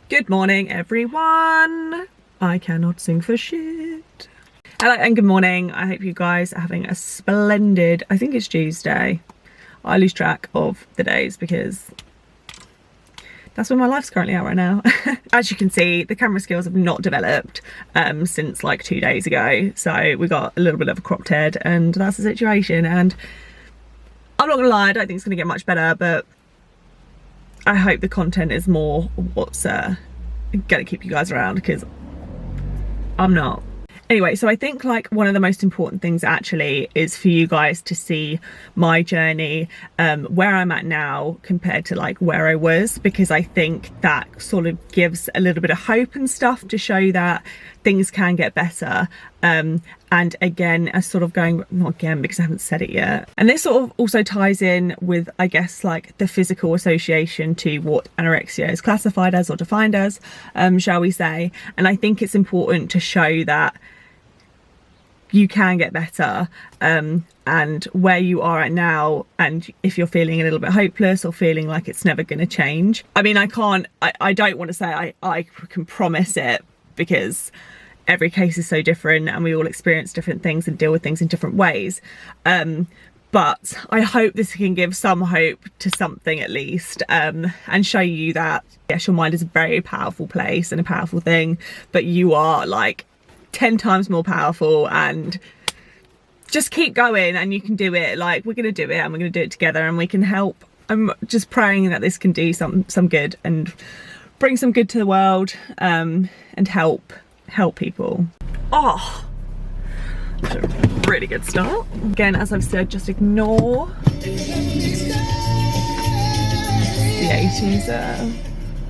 Good morning, everyone. I cannot sing for shit. Hello and good morning. I hope you guys are having a splendid, I think it's Tuesday. I lose track of the days because that's where my life's currently at right now. As you can see, the camera skills have not developed since like 2 days ago. So we got a little bit of a cropped head and that's the situation. And I'm not gonna lie, I don't think it's gonna get much better, but I hope the content is more what's gonna keep you guys around, because I'm not. Anyway, so I think like one of the most important things actually is for you guys to see my journey, where I'm at now compared to like where I was, because I think that sort of gives a little bit of hope and stuff to show that things can get better. And again, as sort of going, not again because I haven't said it yet. And this sort of also ties in with, I guess, like the physical association to what anorexia is classified as or defined as, shall we say. And I think it's important to show that you can get better, and where you are at now, and if you're feeling a little bit hopeless or feeling like it's never going to change. I mean, I don't want to say I can promise it, because every case is so different and we all experience different things and deal with things in different ways. But I hope this can give some hope to something at least, and show you that yes, your mind is a very powerful place and a powerful thing, but you are like 10 times more powerful, and just keep going and you can do it. Like, we're gonna do it and we're gonna do it together and we can help. I'm just praying that this can do some good and bring some good to the world, and help people. Oh, that's a really good start. Again, as I've said, just ignore the 80s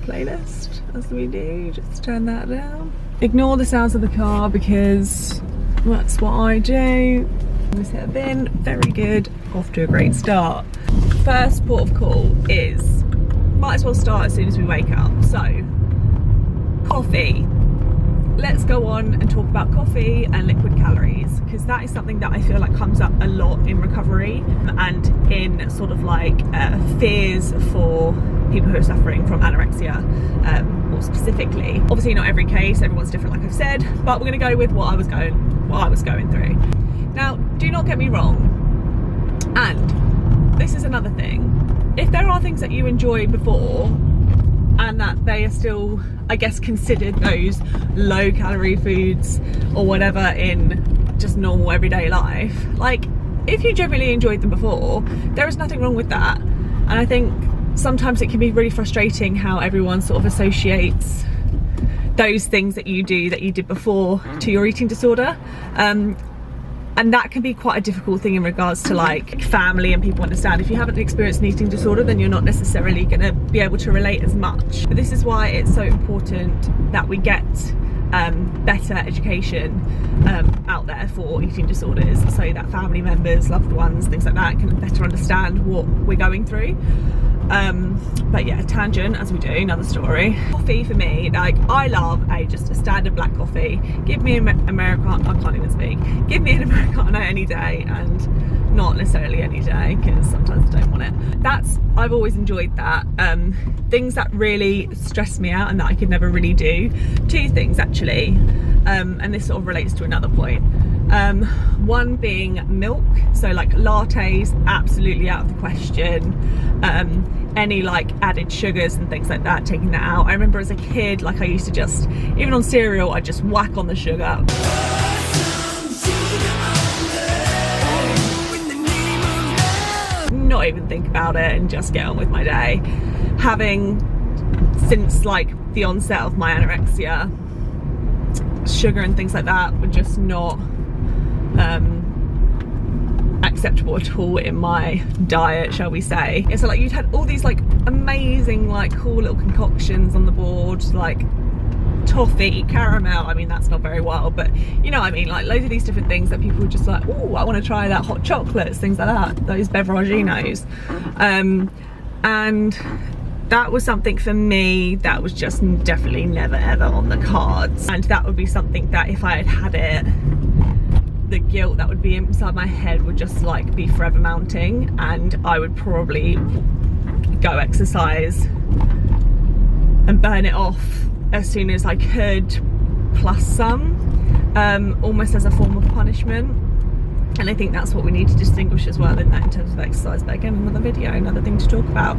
playlist as we do. Just turn that down. Ignore the sounds of the car because that's what I do. Let's hit a bin. Very good. Off to a great start. First port of call is, might as well start as soon as we wake up. So, coffee. Let's go on and talk about coffee and liquid calories, because that is something that I feel like comes up a lot in recovery and in sort of like fears for people who are suffering from anorexia, more specifically. Obviously not every case, everyone's different like I've said, but we're gonna go with what I was going through. Now, do not get me wrong, and this is another thing, if there are things that you enjoyed before and that they are still, I guess, considered those low calorie foods or whatever in just normal everyday life, like if you generally enjoyed them before, there is nothing wrong with that. And I think sometimes it can be really frustrating how everyone sort of associates those things that you did before to your eating disorder, and that can be quite a difficult thing in regards to like family and people understand. If you haven't experienced an eating disorder, then you're not necessarily going to be able to relate as much. But this is why it's so important that we get better education out there for eating disorders, so that family members, loved ones, things like that can better understand what we're going through. But yeah, tangent as we do, another story. Coffee for me, like I love just a standard black coffee. Give me an Americano, I can't even speak. Give me an Americano any day, and not necessarily any day because sometimes I don't want it. I've always enjoyed that. Things that really stress me out and that I could never really do. Two things actually, and this sort of relates to another point. One being milk, so like lattes, absolutely out of the question. Any like added sugars and things like that, taking that out. I remember as a kid, like I used to just, even on cereal, I'd just whack on the sugar. Not even think about it and just get on with my day. Having, since like the onset of my anorexia, sugar and things like that were just not acceptable at all in my diet, shall we say. Yeah, so like you'd had all these like amazing like cool little concoctions on the board, like toffee, caramel, I mean that's not very wild, but you know what I mean, like loads of these different things that people were just like, oh, I want to try that, hot chocolates, things like that, those beveraginos. And that was something for me that was just definitely never ever on the cards. And that would be something that if I had it, the guilt that would be inside my head would just like be forever mounting, and I would probably go exercise and burn it off as soon as I could, plus some, almost as a form of punishment. And I think that's what we need to distinguish as well in that, in terms of exercise. But again, another video, another thing to talk about.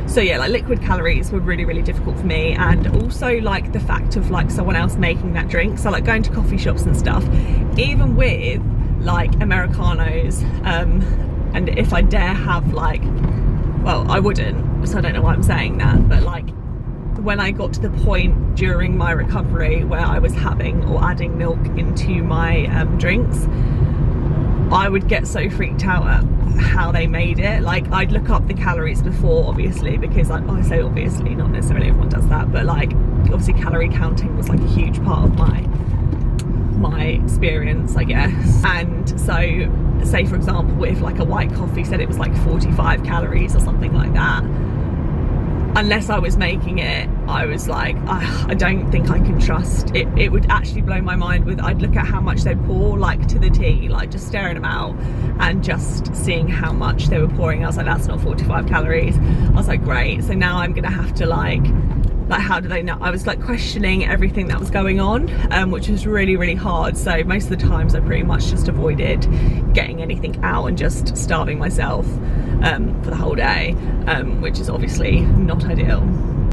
So yeah, like liquid calories were really, really difficult for me. And also like the fact of like someone else making that drink. So like going to coffee shops and stuff, even with like Americanos, and if I dare have like, well, I wouldn't, so I don't know why I'm saying that, but like when I got to the point during my recovery where I was having or adding milk into my drinks, I would get so freaked out at how they made it. Like I'd look up the calories before, obviously, because I say obviously, not necessarily everyone does that, but like obviously calorie counting was like a huge part of my experience, I guess. And so say for example, if like a white coffee said it was like 45 calories or something like that, unless I was making it, I was like, I don't think I can trust it. It would actually blow my mind with, I'd look at how much they'd pour, like to the tea, like just staring them out and just seeing how much they were pouring. I was like, that's not 45 calories. I was like, great. So now I'm gonna have to like how do they know? I was like questioning everything that was going on, which was really, really hard. So most of the times I pretty much just avoided getting anything out and just starving myself for the whole day, which is obviously not ideal.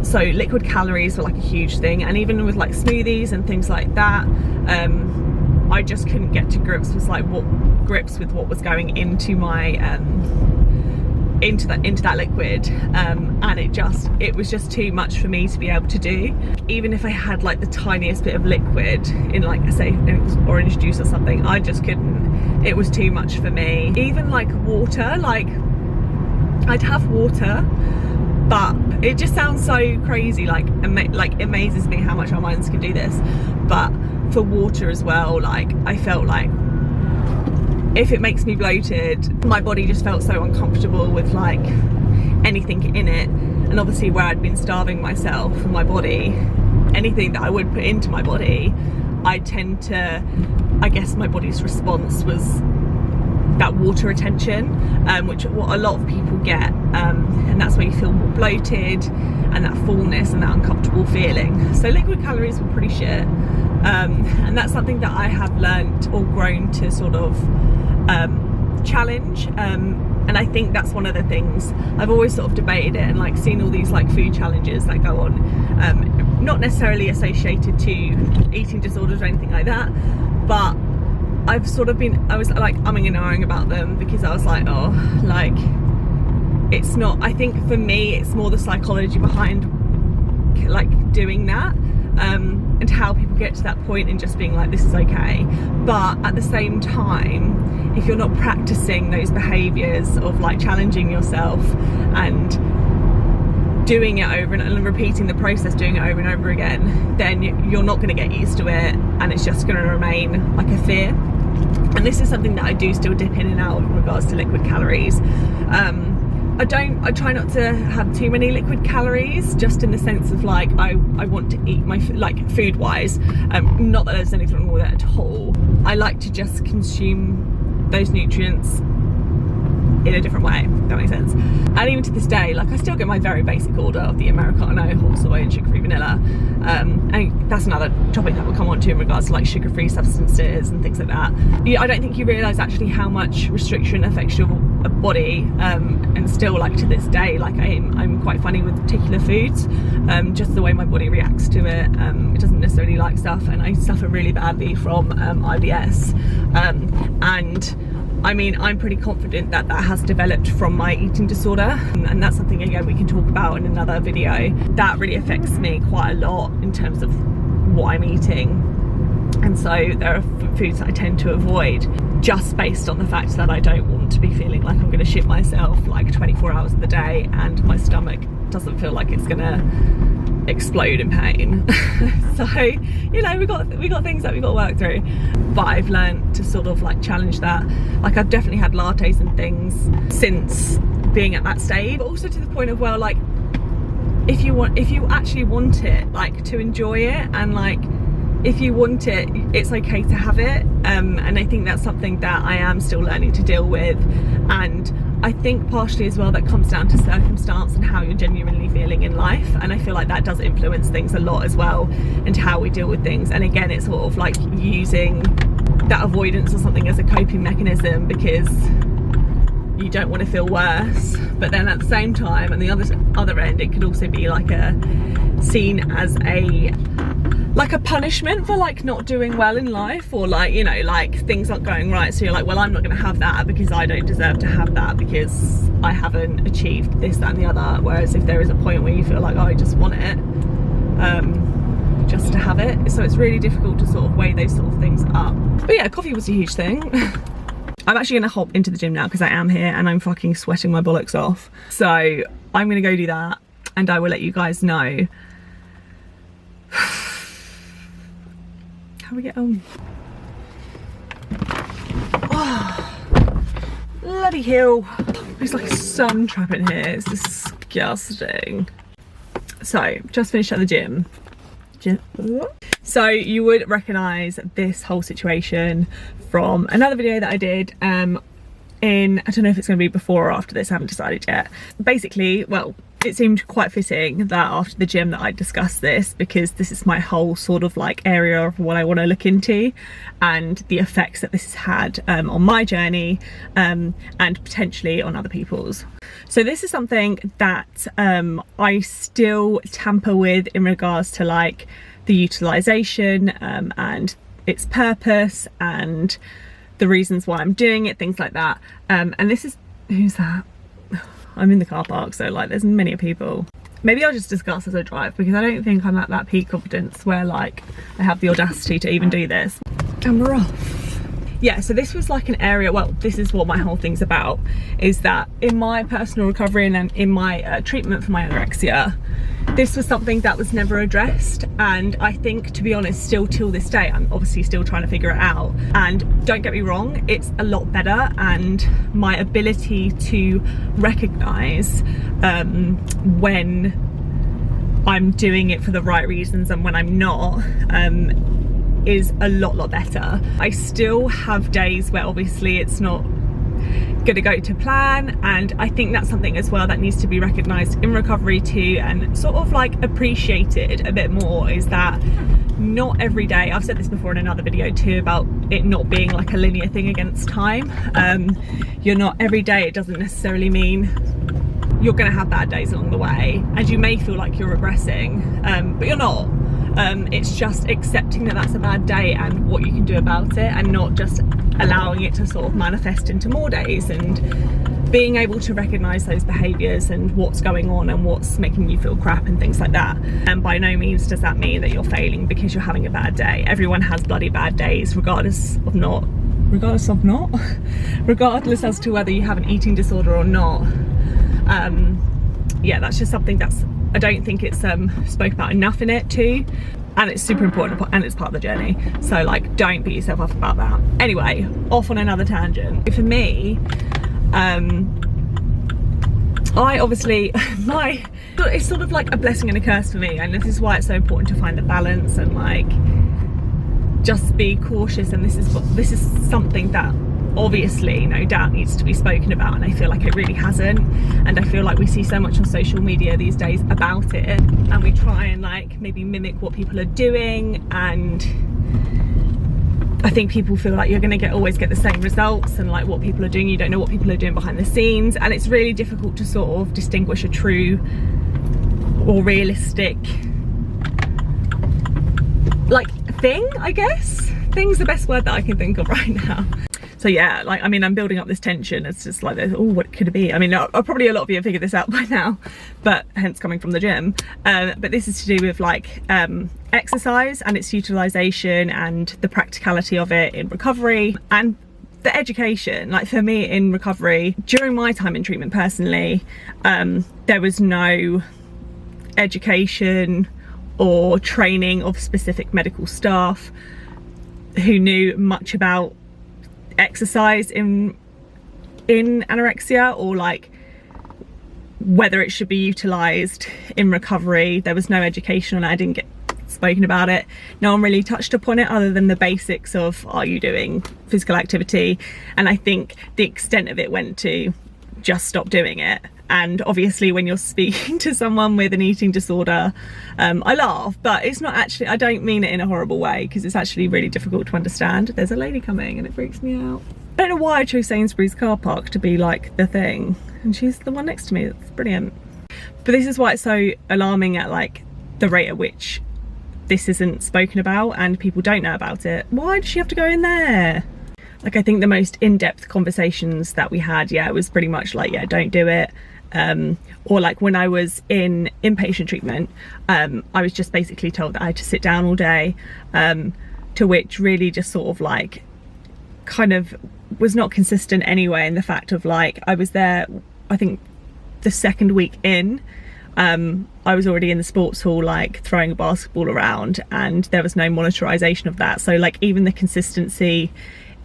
So liquid calories were like a huge thing, and even with like smoothies and things like that, I just couldn't get to grips with what was going into my into that liquid, and it was just too much for me to be able to do. Even if I had like the tiniest bit of liquid in like say orange juice or something, I just couldn't. It was too much for me. Even like water, like I'd have water, but it just sounds so crazy, like it amazes me how much our minds can do this. But for water as well, like I felt like if it makes me bloated, my body just felt so uncomfortable with like anything in it. And obviously where I'd been starving myself and my body, anything that I would put into my body, I tend to, I guess my body's response was that water retention, which what a lot of people get, and that's where you feel more bloated and that fullness and that uncomfortable feeling. So liquid calories were pretty shit, and that's something that I have learned or grown to sort of challenge, and I think that's one of the things I've always sort of debated it, and like seen all these like food challenges that go on, not necessarily associated to eating disorders or anything like that, but I've sort of been, I was like umming and ahhing about them because I was like, oh, like it's not, I think for me it's more the psychology behind like doing that, and how people get to that point and just being like, this is okay. But at the same time, if you're not practicing those behaviors of like challenging yourself and doing it over and repeating the process, doing it over and over again, then you're not going to get used to it, and it's just going to remain like a fear. And this is something that I do still dip in and out in regards to liquid calories. I try not to have too many liquid calories, just in the sense of like I want to eat my like food wise, not that there's anything wrong with it at all. I like to just consume those nutrients in a different way, if that makes sense. And even to this day, like I still get my very basic order of the Americano, whole soy and sugar-free vanilla, and that's another topic that we'll come on to in regards to like sugar-free substances and things like that. Yeah, I don't think you realise actually how much restriction affects your body, and still like to this day, like I'm quite funny with particular foods, just the way my body reacts to it. It doesn't necessarily like stuff, and I suffer really badly from IBS, and I mean, I'm pretty confident that that has developed from my eating disorder, and that's something again we can talk about in another video. That really affects me quite a lot in terms of what I'm eating, and so there are foods that I tend to avoid just based on the fact that I don't want to be feeling like I'm going to shit myself like 24 hours of the day, and my stomach doesn't feel like it's gonna explode in pain. So you know, we got things that we got to work through, but I've learned to sort of like challenge that. Like I've definitely had lattes and things since being at that stage, but also to the point of, well, like if you actually want it, like to enjoy it, and like if you want it, it's okay to have it, and I think that's something that I am still learning to deal with. And I think partially as well that comes down to circumstance and how you're genuinely feeling in life, and I feel like that does influence things a lot as well, and how we deal with things. And again, it's sort of like using that avoidance or something as a coping mechanism because you don't want to feel worse, but then at the same time, and the other end, it could also be like seen as a punishment for like not doing well in life, or like, you know, like things aren't going right, so you're like, well, I'm not going to have that because I don't deserve to have that because I haven't achieved this, that and the other. Whereas if there is a point where you feel like, oh, I just want it, just to have it. So it's really difficult to sort of weigh those sort of things up. But yeah, coffee was a huge thing. I'm actually gonna hop into the gym now because I am here and I'm fucking sweating my bollocks off. So I'm gonna go do that and I will let you guys know how we get on. Oh, bloody hell. There's like a sun trap in here, it's disgusting. So just finished at the gym. So you would recognise this whole situation from another video that I did I don't know if it's going to be before or after this, I haven't decided yet. Basically, well, it seemed quite fitting that after the gym that I discussed this, because this is my whole sort of like area of what I want to look into and the effects that this has had on my journey and potentially on other people's. So this is something that I still tamper with in regards to like the utilisation and its purpose and the reasons why I'm doing it, things like that. And this is, who's that? I'm in the car park, so like there's many people. Maybe I'll just discuss as I drive because I don't think I'm at that peak confidence where like I have the audacity to even do this. Camera off. Yeah, so this was like an area, well, this is what my whole thing's about, is that in my personal recovery and in my treatment for my anorexia, this was something that was never addressed. And I think, to be honest, still till this day, I'm obviously still trying to figure it out. And don't get me wrong, it's a lot better. And my ability to recognize when I'm doing it for the right reasons and when I'm not, is a lot better. I still have days where obviously it's not gonna go to plan, and I think that's something as well that needs to be recognized in recovery too, and sort of like appreciated a bit more, is that not every day, I've said this before in another video too about it not being like a linear thing against time. You're not every day, it doesn't necessarily mean you're gonna have bad days along the way, and you may feel like you're regressing, but you're not. It's just accepting that that's a bad day and what you can do about it, and not just allowing it to sort of manifest into more days, and being able to recognize those behaviors and what's going on and what's making you feel crap and things like that. And by no means does that mean that you're failing because you're having a bad day. Everyone has bloody bad days, regardless as to whether you have an eating disorder or not. Yeah, that's just something that's, I don't think it's spoke about enough in it too, and it's super important and it's part of the journey. So like, don't beat yourself up about that. Anyway, off on another tangent. For me, I obviously, it's sort of like a blessing and a curse for me, and this is why it's so important to find the balance and like just be cautious. And this is something that obviously no doubt needs to be spoken about, and I feel like it really hasn't. And I feel like we see so much on social media these days about it, and we try and like maybe mimic what people are doing, and I think people feel like you're going to always get the same results, and like what people are doing, you don't know what people are doing behind the scenes, and it's really difficult to sort of distinguish a true or realistic like thing, I guess. Thing's the best word that I can think of right now. So yeah, like, I mean, I'm building up this tension. It's just like, oh, what could it be? I mean, probably a lot of you have figured this out by now, but hence coming from the gym. But this is to do with like exercise and its utilization and the practicality of it in recovery, and the education. Like for me in recovery, during my time in treatment personally, there was no education or training of specific medical staff who knew much about exercise in anorexia, or like whether it should be utilized in recovery. There was no education on it. I didn't get spoken about it. No one really touched upon it other than the basics of, are you doing physical activity? And I think the extent of it went to, just stop doing it. And obviously when you're speaking to someone with an eating disorder, I laugh, but it's not actually, I don't mean it in a horrible way, because it's actually really difficult to understand. There's a lady coming and it freaks me out. I don't know why I chose Sainsbury's car park to be like the thing, and she's the one next to me. That's brilliant. But this is why it's so alarming at like the rate at which this isn't spoken about and people don't know about it. Why does she have to go in there? Like, I think the most in-depth conversations that we had, yeah, it was pretty much like, yeah, don't do it. Or like when I was in inpatient treatment, I was just basically told that I had to sit down all day, to which really just sort of like kind of was not consistent anyway, in the fact of like, I was there, I think the second week in, I was already in the sports hall like throwing a basketball around, and there was no monitorization of that. So like even the consistency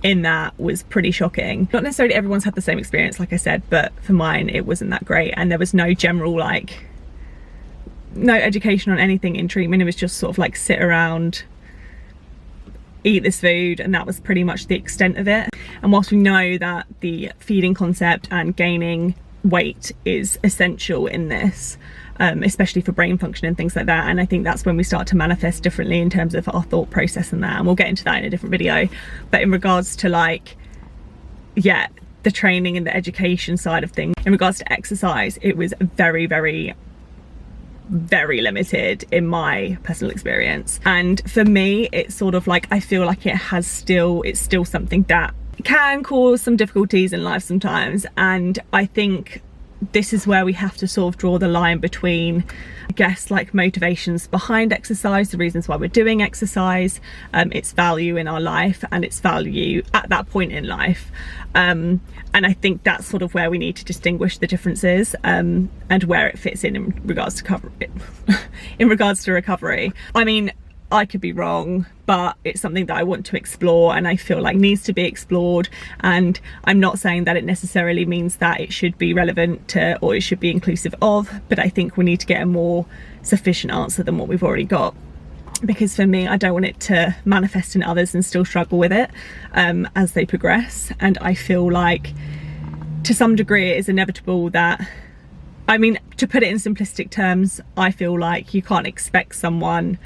in that was pretty shocking. Not necessarily everyone's had the same experience, like I said, but for mine it wasn't that great, and there was no general like no education on anything in treatment. It was just sort of like sit around, eat this food, and that was pretty much the extent of it. And whilst we know that the feeding concept and gaining weight is essential in this, especially for brain function and things like that, and I think that's when we start to manifest differently in terms of our thought process and that, and we'll get into that in a different video. But in regards to like, yeah, the training and the education side of things, in regards to exercise, it was very, very, very limited in my personal experience. And for me, it's sort of like, I feel like it's still something that can cause some difficulties in life sometimes. And I think this is where we have to sort of draw the line between, I guess, like motivations behind exercise, the reasons why we're doing exercise, its value in our life and its value at that point in life. And I think that's sort of where we need to distinguish the differences, and where it fits in regards to recovery. I mean, I could be wrong, but it's something that I want to explore and I feel like needs to be explored. And I'm not saying that it necessarily means that it should be relevant to, or it should be inclusive of, but I think we need to get a more sufficient answer than what we've already got. Because for me, I don't want it to manifest in others and still struggle with it as they progress. And I feel like to some degree it is inevitable that, I mean, to put it in simplistic terms, I feel like you can't expect someone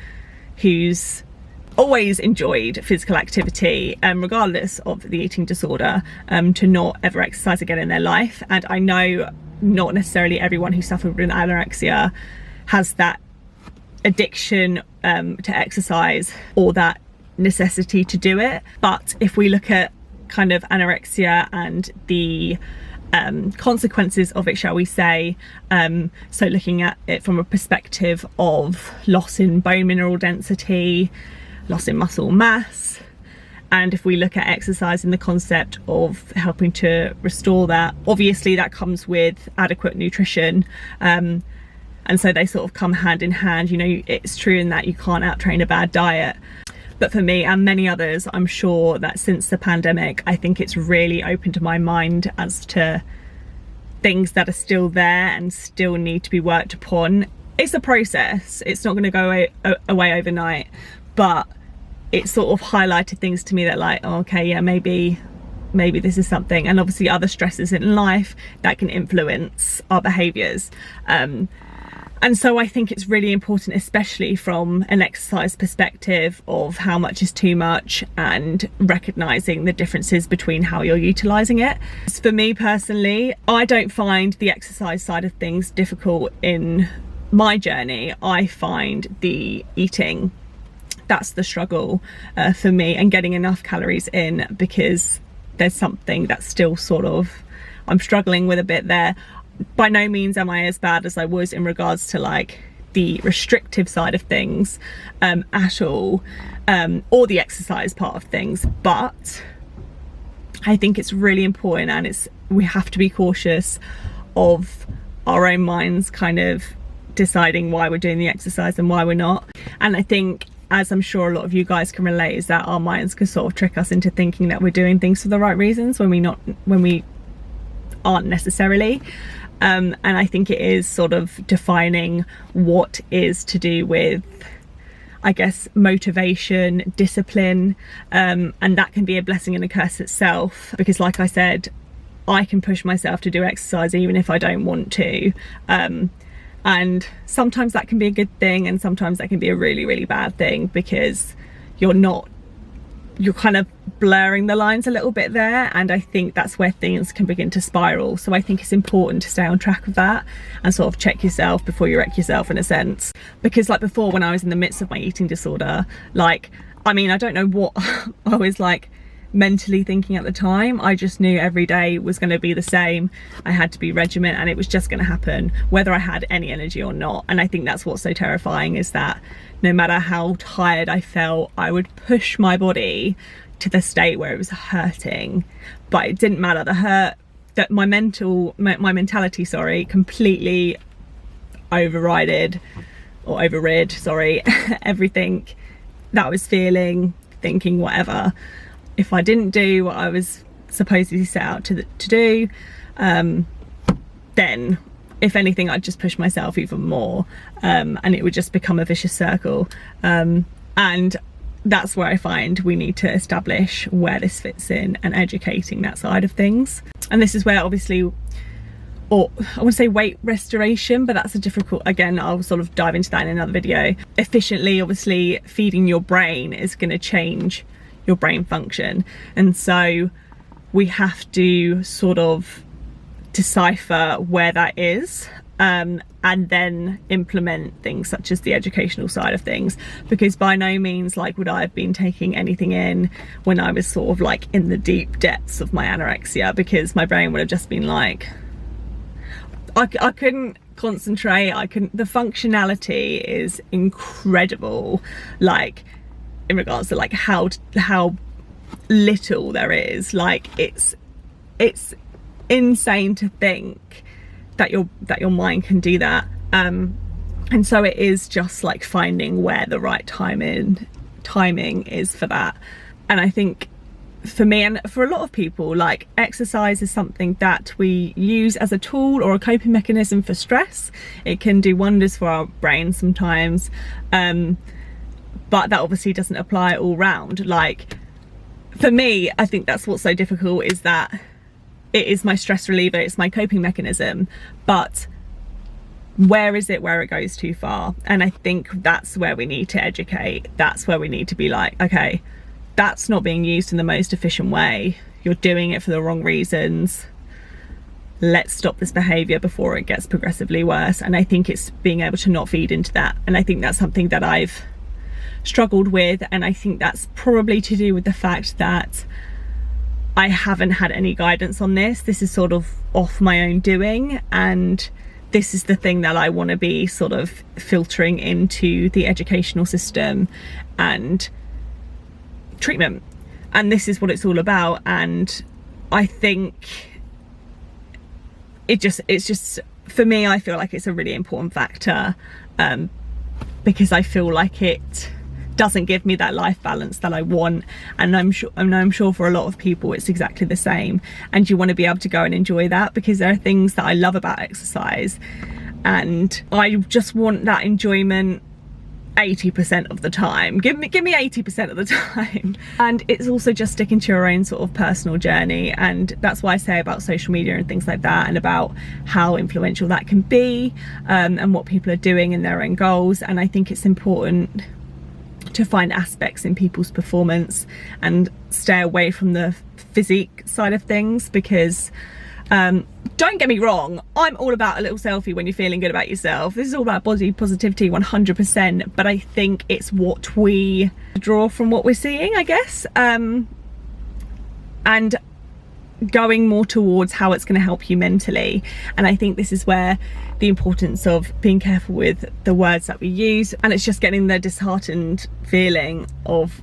who's always enjoyed physical activity, regardless of the eating disorder, to not ever exercise again in their life. And I know not necessarily everyone who suffered with anorexia has that addiction to exercise or that necessity to do it. But if we look at kind of anorexia and the consequences of it, shall we say, so looking at it from a perspective of loss in bone mineral density, loss in muscle mass, and if we look at exercise in the concept of helping to restore that, obviously that comes with adequate nutrition, and so they sort of come hand in hand. You know, it's true in that you can't out-train a bad diet. But for me and many others, I'm sure that since the pandemic, I think it's really opened my mind as to things that are still there and still need to be worked upon. It's a process. It's not going to go away overnight, but it sort of highlighted things to me that like, oh, okay, yeah, maybe this is something. And obviously other stresses in life that can influence our behaviours. And so I think it's really important, especially from an exercise perspective, of how much is too much and recognising the differences between how you're utilising it. For me personally, I don't find the exercise side of things difficult in my journey. I find the eating, that's the struggle for me, and getting enough calories in, because there's something that's still sort of, I'm struggling with a bit there. By no means am I as bad as I was in regards to like the restrictive side of things at all, or the exercise part of things, but I think it's really important, and we have to be cautious of our own minds kind of deciding why we're doing the exercise and why we're not. And I think, as I'm sure a lot of you guys can relate, is that our minds can sort of trick us into thinking that we're doing things for the right reasons when we aren't necessarily. And I think it is sort of defining what is to do with, I guess, motivation, discipline, and that can be a blessing and a curse itself, because like I said, I can push myself to do exercise even if I don't want to. And sometimes that can be a good thing, and sometimes that can be a really, really bad thing, because you're kind of blurring the lines a little bit there, and I think that's where things can begin to spiral. So I think it's important to stay on track of that and sort of check yourself before you wreck yourself, in a sense. Because like before, when I was in the midst of my eating disorder, like, I mean, I don't know what I was like mentally thinking at the time. I just knew every day was going to be the same. I had to be regiment, and it was just going to happen whether I had any energy or not. And I think that's what's so terrifying, is that no matter how tired I felt, I would push my body to the state where it was hurting, but it didn't matter. The hurt, that my mentality, sorry, completely overrid everything that I was feeling, thinking, whatever. If I didn't do what I was supposedly set out to do, then if anything, I'd just push myself even more, and it would just become a vicious circle. And that's where I find we need to establish where this fits in, and educating that side of things. And this is where obviously, or I want to say weight restoration, but that's a difficult, again, I'll sort of dive into that in another video. Efficiently, obviously, feeding your brain is going to change your brain function, and so we have to sort of decipher where that is, and then implement things such as the educational side of things, because by no means like would I have been taking anything in when I was sort of like in the deep depths of my anorexia, because my brain would have just been like, I couldn't concentrate, the functionality is incredible, like in regards to like how little there is. Like it's insane to think that your mind can do that, and so it is just like finding where the right timing is for that. And I think for me, and for a lot of people, like exercise is something that we use as a tool or a coping mechanism for stress. It can do wonders for our brains sometimes, but that obviously doesn't apply all round. Like for me, I think that's what's so difficult, is that it is my stress reliever, it's my coping mechanism, but where is it where it goes too far? And I think that's where we need to educate. That's where we need to be like, okay, that's not being used in the most efficient way. You're doing it for the wrong reasons. Let's stop this behavior before it gets progressively worse. And I think it's being able to not feed into that. And I think that's something that I've struggled with, and I think that's probably to do with the fact that I haven't had any guidance on this. This is sort of off my own doing, and this is the thing that I want to be sort of filtering into the educational system and treatment, and this is what it's all about. And I think it's just for me, I feel like it's a really important factor, because I feel like it doesn't give me that life balance that I want, and I'm sure for a lot of people it's exactly the same. And you want to be able to go and enjoy that, because there are things that I love about exercise, and I just want that enjoyment 80% of the time. Give me 80% of the time. And it's also just sticking to your own sort of personal journey, and that's why I say about social media and things like that, and about how influential that can be, and what people are doing in their own goals. And I think it's important to find aspects in people's performance and stay away from the physique side of things, because don't get me wrong, I'm all about a little selfie when you're feeling good about yourself. This is all about body positivity 100%, but I think it's what we draw from what we're seeing, I guess, and going more towards how it's going to help you mentally. And I think this is where the importance of being careful with the words that we use, and it's just getting the disheartened feeling of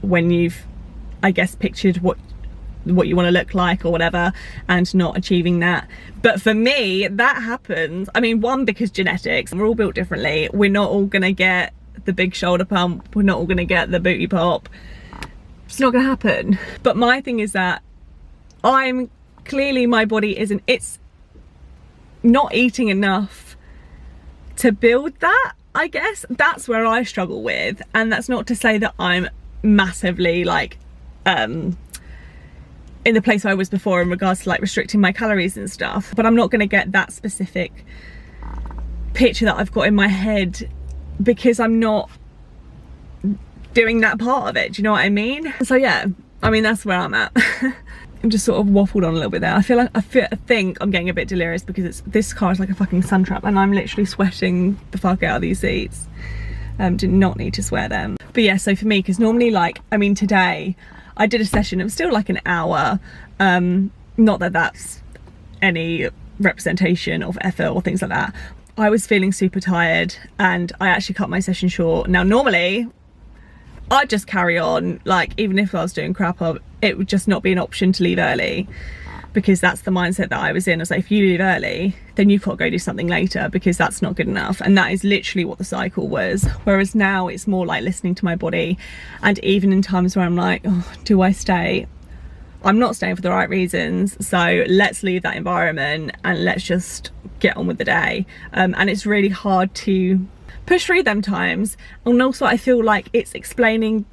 when you've, I guess, pictured what you want to look like or whatever, and not achieving that. But for me, that happens, I mean, one, because genetics, we're all built differently. We're not all gonna get the big shoulder pump, we're not all gonna get the booty pop. It's not gonna happen. But my thing is that I'm clearly, my body isn't, it's not eating enough to build that, I guess. That's where I struggle with. And that's not to say that I'm massively like in the place where I was before in regards to like restricting my calories and stuff, but I'm not going to get that specific picture that I've got in my head because I'm not doing that part of it. Do you know what I mean? So yeah, I mean, that's where I'm at. I'm just sort of waffled on a little bit there. I think I'm getting a bit delirious because this car is like a fucking sun trap and I'm literally sweating the fuck out of these seats. Did not need to swear them. But yeah, so for me, because normally, like, I mean, today I did a session, it was still like an hour. Not that that's any representation of effort or things like that. I was feeling super tired and I actually cut my session short. Now, normally I'd just carry on, like, even if I was doing crap, it would just not be an option to leave early, because that's the mindset that I was in. I was like, if you leave early, then you've got to go do something later because that's not good enough. And that is literally what the cycle was. Whereas now it's more like listening to my body. And even in times where I'm like, oh, do I stay? I'm not staying for the right reasons. So let's leave that environment and let's just get on with the day. And it's really hard to push through them times. And also I feel like it's explaining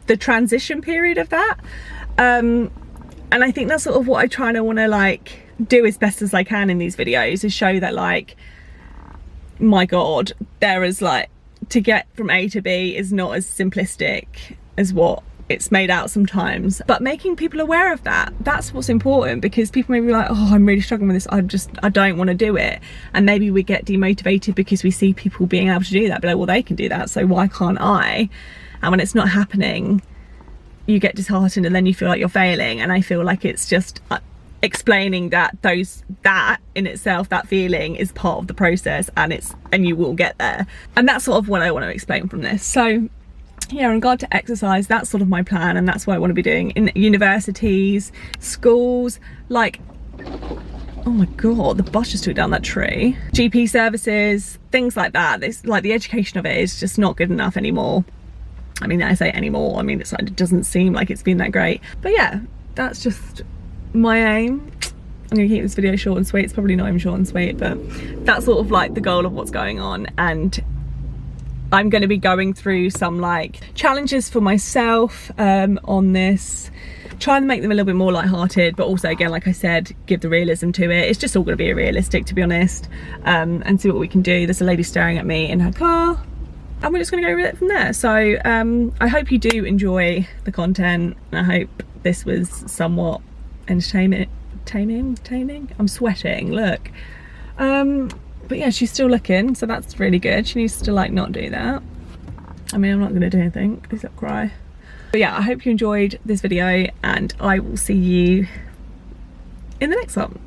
the transition period of that. And I think that's sort of what I try to want to like do as best as I can in these videos, is show that, like, my God, there is like, to get from A to B is not as simplistic as what it's made out sometimes, but making people aware of that, that's what's important, because people may be like, oh, I'm really struggling with this, I don't want to do it. And maybe we get demotivated because we see people being able to do that, but like, well, they can do that, so why can't I? And when it's not happening, you get disheartened and then you feel like you're failing. And I feel like it's just explaining that that in itself, that feeling is part of the process, and you will get there. And that's sort of what I want to explain from this. So yeah, in regard to exercise, that's sort of my plan, and that's what I want to be doing in universities, schools, like, oh my God, the bus just took down that tree. GP services, things like that. This, like, the education of it is just not good enough anymore. I mean, I say anymore, I mean, it doesn't seem like it's been that great. But yeah, that's just my aim. I'm gonna keep this video short and sweet. It's probably not even short and sweet, but that's sort of like the goal of what's going on. And I'm going to be going through some like challenges for myself on this, trying to make them a little bit more lighthearted, but also, again, like I said, give the realism to it. It's just all going to be realistic, to be honest, and see what we can do. There's a lady staring at me in her car, and we're just going to go with it from there. So I hope you do enjoy the content, and I hope this was somewhat entertaining. I'm sweating, look. But yeah, she's still looking, so that's really good. She needs to like not do that. I mean, I'm not gonna do anything, please don't cry. But yeah, I hope you enjoyed this video, and I will see you in the next one.